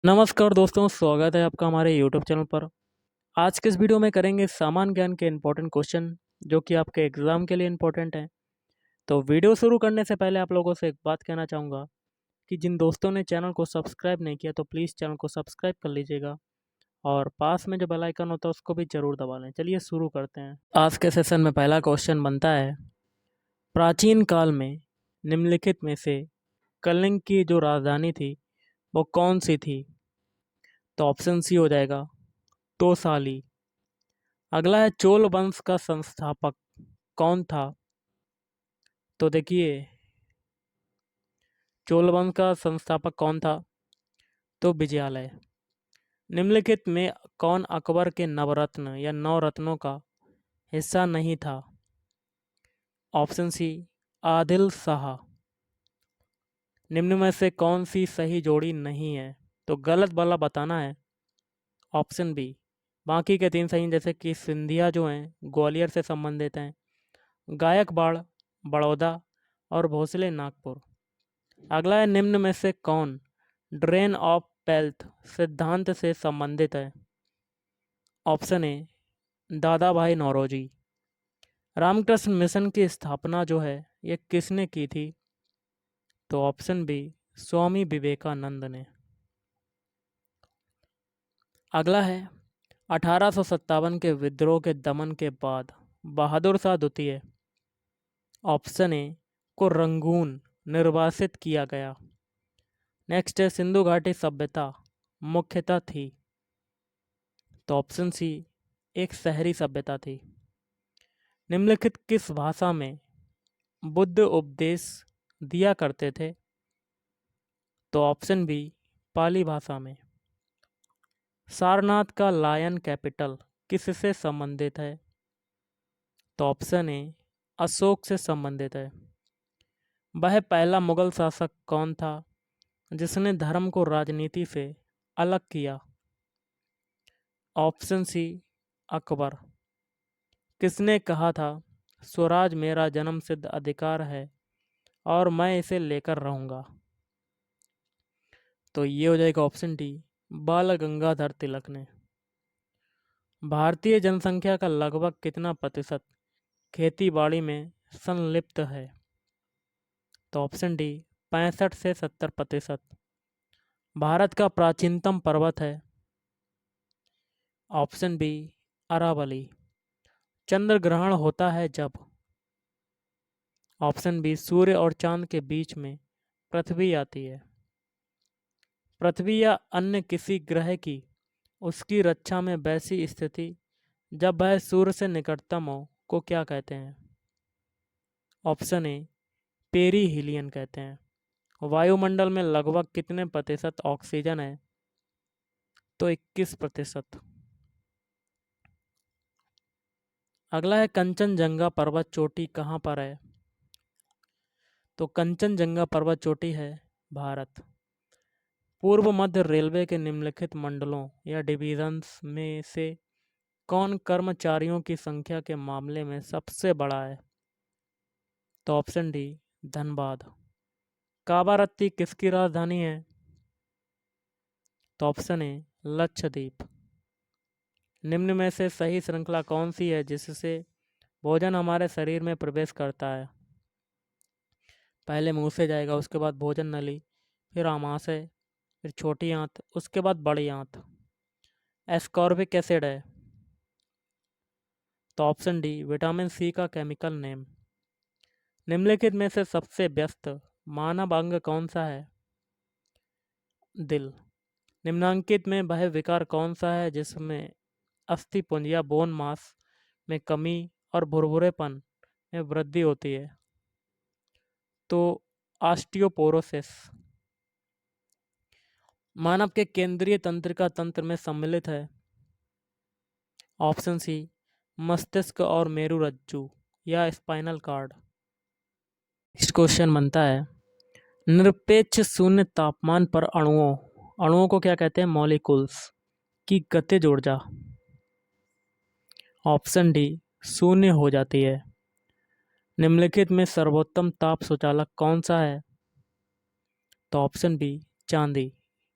नमस्कार दोस्तों, स्वागत है आपका हमारे यूट्यूब चैनल पर। आज के इस वीडियो में करेंगे सामान्य ज्ञान के इम्पोर्टेंट क्वेश्चन जो कि आपके एग्ज़ाम के लिए इम्पोर्टेंट हैं। तो वीडियो शुरू करने से पहले आप लोगों से एक बात कहना चाहूँगा कि जिन दोस्तों ने चैनल को सब्सक्राइब नहीं किया तो प्लीज़ चैनल को सब्सक्राइब कर लीजिएगा और पास में जो बेल आइकन होता है उसको भी ज़रूर दबा लें। चलिए शुरू करते हैं। आज के सेशन में पहला क्वेश्चन बनता है, प्राचीन काल में निम्नलिखित में से कलिंग की जो राजधानी थी वो कौन सी थी? तो ऑप्शन सी हो जाएगा तोसाली। अगला है, चोल वंश का संस्थापक कौन था? तो देखिए, चोल वंश का संस्थापक कौन था? तो विजयालय। निम्नलिखित में कौन अकबर के नवरत्न या नौ रत्नों का हिस्सा नहीं था? Option C Adil Shah. निम्न में से कौन सी सही जोड़ी नहीं है? तो गलत वाला बताना है। ऑप्शन बी बाकी के तीन सही हैं, जैसे कि सिंधिया जो हैं ग्वालियर से संबंधित हैं, गायकवाड़ बड़ौदा और भोसले नागपुर। अगला है, निम्न में से कौन ड्रेन ऑफ वेल्थ सिद्धांत से संबंधित है? ऑप्शन ए दादा भाई नौरोजी। रामकृष्ण मिशन की स्थापना जो है ये किसने की थी? तो ऑप्शन बी स्वामी विवेकानंद ने। अगला है, 1857 के विद्रोह के दमन के बाद बहादुर शाह द्वितीय ऑप्शन ए को रंगून निर्वासित किया गया। नेक्स्ट है, सिंधु घाटी सभ्यता मुख्यतः थी। तो ऑप्शन सी एक शहरी सभ्यता थी। निम्नलिखित किस भाषा में बुद्ध उपदेश दिया करते थे? तो ऑप्शन बी पाली भाषा में। सारनाथ का लायन कैपिटल किससे संबंधित है? तो ऑप्शन ए अशोक से संबंधित है। वह पहला मुगल शासक कौन था जिसने धर्म को राजनीति से अलग किया? Option C Akbar. किसने कहा था स्वराज मेरा जन्मसिद्ध अधिकार है और मैं इसे लेकर रहूंगा? तो ये हो जाएगा ऑप्शन डी बाल गंगाधर तिलक ने। भारतीय जनसंख्या का लगभग कितना प्रतिशत खेती बाड़ी में संलिप्त है? तो ऑप्शन डी 65 से 70%। भारत का प्राचीनतम पर्वत है? Option B Aravalli. चंद्र ग्रहण होता है जब? ऑप्शन बी सूर्य और चांद के बीच में पृथ्वी आती है। पृथ्वी या अन्य किसी ग्रह की उसकी रक्षा में वैसी स्थिति जब वह सूर्य से निकटतम हो को क्या कहते हैं? ऑप्शन ए पेरीहिलियन कहते हैं। वायुमंडल में लगभग कितने प्रतिशत ऑक्सीजन है? तो 21%। अगला है, कंचनजंगा पर्वत चोटी कहाँ पर है? तो कंचनजंगा पर्वत चोटी है भारत। पूर्व मध्य रेलवे के निम्नलिखित मंडलों या डिवीजन्स में से कौन कर्मचारियों की संख्या के मामले में सबसे बड़ा है? तो ऑप्शन डी धनबाद। कावारत्ती किसकी राजधानी है? तो ऑप्शन ए लक्षद्वीप। निम्न में से सही श्रृंखला कौन सी है जिससे भोजन हमारे शरीर में प्रवेश करता है? पहले मुंह से जाएगा, उसके बाद भोजन नली, फिर आमाशय, फिर छोटी आंत, उसके बाद बड़ी आंत। एस्कॉर्बिक एसिड है। तो ऑप्शन डी विटामिन सी का केमिकल नेम। निम्नलिखित में से सबसे व्यस्त मानव अंग कौन सा है? दिल। निम्नांकित में वह विकार कौन सा है जिसमें अस्थिपुंज या बोन मास में कमी और भुरभुरेपन में वृद्धि होती है? तो ऑस्टियोपोरोसिस। मानव के केंद्रीय तंत्रिका तंत्र में सम्मिलित है? ऑप्शन सी मस्तिष्क और मेरुरज्जु या स्पाइनल कार्ड। नेक्स्ट क्वेश्चन बनता है, निरपेक्ष शून्य तापमान पर अणुओं अणुओं को क्या कहते हैं? मॉलिक्यूल्स की गतिज ऊर्जा। ऑप्शन डी शून्य हो जाती है। निम्नलिखित में सर्वोत्तम ताप सुचालक कौन सा है? तो ऑप्शन बी चांदी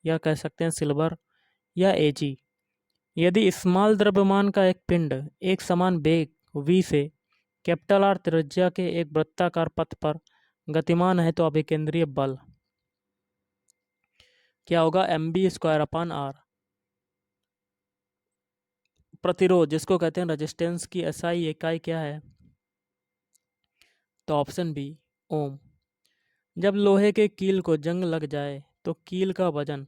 या कह सकते हैं सिल्वर या एजी। यदि स्मॉल द्रव्यमान का एक पिंड एक समान वेग v से कैपिटल आर त्रिज्या के एक वृत्ताकार पथ पर गतिमान है तो अभिकेंद्रीय बल क्या होगा? mv² r। प्रतिरोध जिसको कहते हैं रेजिस्टेंस की एसआई इकाई क्या है? तो ऑप्शन बी ओम। जब लोहे के कील को जंग लग जाए तो कील का वजन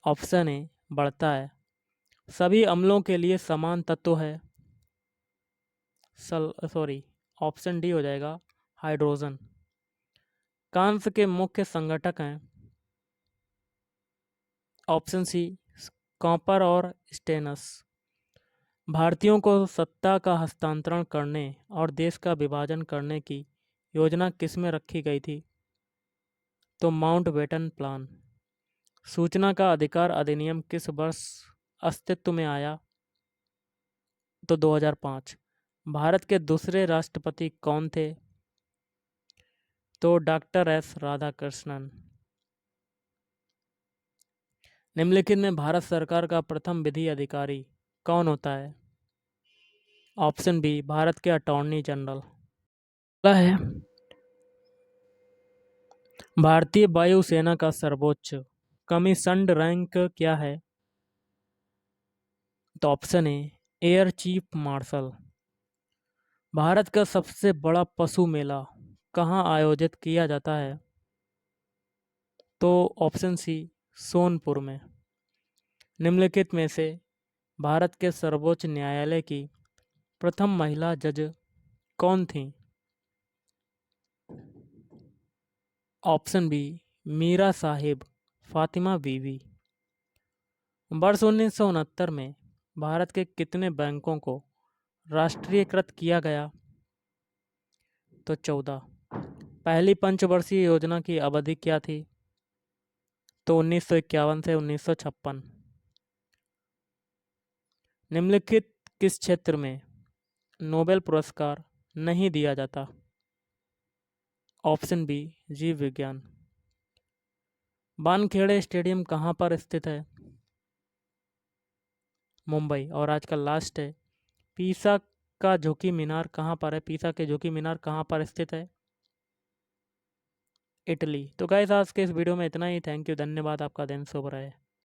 ऑप्शन ए बढ़ता है। सभी अम्लों के लिए समान तत्व है ऑप्शन डी हो जाएगा हाइड्रोजन। कांस्य के मुख्य संघटक हैं ऑप्शन सी कॉपर और स्टेनस। भारतीयों को सत्ता का हस्तांतरण करने और देश का विभाजन करने की योजना किसमें रखी गई थी? तो माउंटबेटन प्लान। सूचना का अधिकार अधिनियम किस वर्ष अस्तित्व में आया? तो 2005। भारत के दूसरे राष्ट्रपति कौन थे? तो डॉक्टर एस राधाकृष्णन। निम्नलिखित में भारत सरकार का प्रथम विधि अधिकारी कौन होता है? ऑप्शन बी भारत के अटॉर्नी जनरल। अगला है भारतीय वायुसेना का सर्वोच्च कमीशन्ड रैंक क्या है? तो option A air chief marshal. Bharat का सबसे बड़ा पशु मेला कहाँ आयोजित किया जाता है? तो ऑप्शन सी सोनपुर में। निम्नलिखित में से भारत के सर्वोच्च न्यायालय की प्रथम महिला जज कौन थी? ऑप्शन बी मीरा साहिब फातिमा बीवी। वर्ष 1969 में भारत के कितने बैंकों को राष्ट्रीयकृत किया गया? तो 14। पहली पंचवर्षीय योजना की अवधि क्या थी? तो 1951 से 1956। निम्नलिखित किस क्षेत्र में नोबेल पुरस्कार नहीं दिया जाता? ऑप्शन बी जीव विज्ञान। वानखेड़े स्टेडियम कहाँ पर स्थित है? मुंबई। और आज का लास्ट है पीसा का झुकी मीनार कहाँ पर है? पीसा के झुकी मीनार कहाँ पर स्थित है? इटली। तो गाइस आज के इस वीडियो में इतना ही। थैंक यू, धन्यवाद। आपका दिन शुभ रहे।